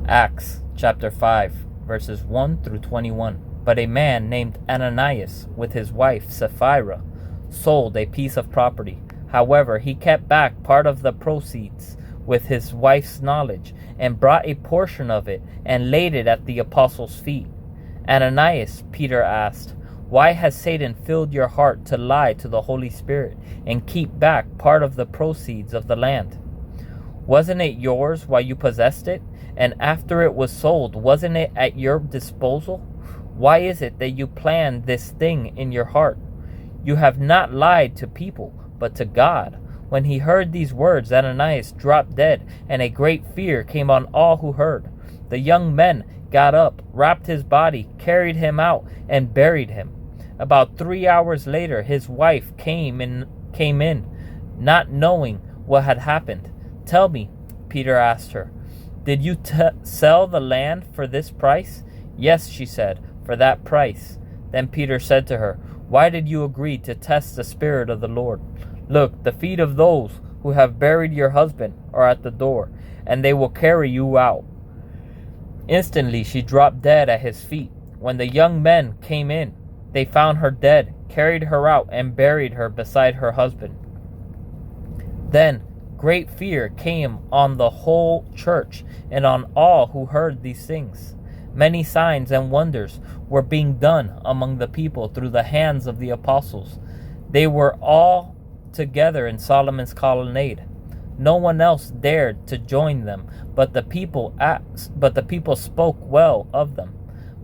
Acts chapter 5, verses 1 through 21. But a man named Ananias, with his wife Sapphira, sold a piece of property. However, he kept back part of the proceeds with his wife's knowledge, and brought a portion of it and laid it at the apostles' feet. Ananias, Peter asked, "Why has Satan filled your heart to lie to the Holy Spirit and keep back part of the proceeds of the land? Wasn't it yours while you possessed it? And after it was sold, wasn't it at your disposal? Why is it that you planned this thing in your heart? You have not lied to people, but to God." When he heard these words, Ananias dropped dead, and a great fear came on all who heard. The young men got up, wrapped his body, carried him out, and buried him. About 3 hours later, his wife came in, not knowing what had happened. "Tell me," Peter asked her, "did you sell the land for this price?" "Yes," she said, "for that price." Then Peter said to her, "Why did you agree to test the Spirit of the Lord? Look, the feet of those who have buried your husband are at the door, and they will carry you out." Instantly she dropped dead at his feet. When the young men came in, they found her dead, carried her out, and buried her beside her husband. Then great fear came on the whole church and on all who heard these things. Many signs and wonders were being done among the people through the hands of the apostles. They were all together in Solomon's colonnade. No one else dared to join them, but the people spoke well of them.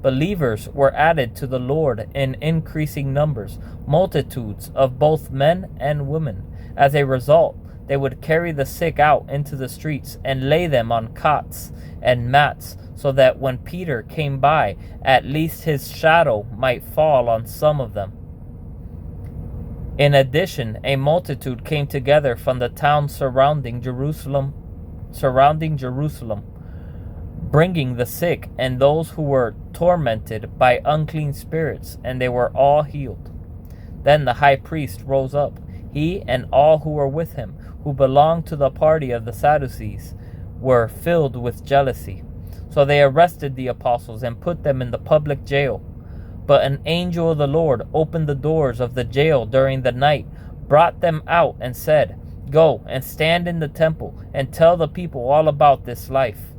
Believers were added to the Lord in increasing numbers, multitudes of both men and women. As a result, they would carry the sick out into the streets and lay them on cots and mats, so that when Peter came by, at least his shadow might fall on some of them. In addition, a multitude came together from the towns surrounding Jerusalem, bringing the sick and those who were tormented by unclean spirits, and they were all healed. Then the high priest rose up, he and all who were with him, who belonged to the party of the Sadducees, were filled with jealousy. So they arrested the apostles and put them in the public jail. But an angel of the Lord opened the doors of the jail during the night, brought them out, and said, "Go and stand in the temple and tell the people all about this life."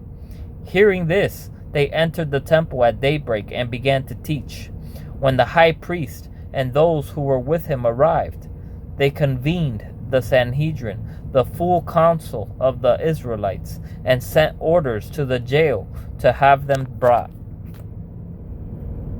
Hearing this, they entered the temple at daybreak and began to teach. When the high priest and those who were with him arrived, they convened the Sanhedrin, the full council of the Israelites, and sent orders to the jail to have them brought.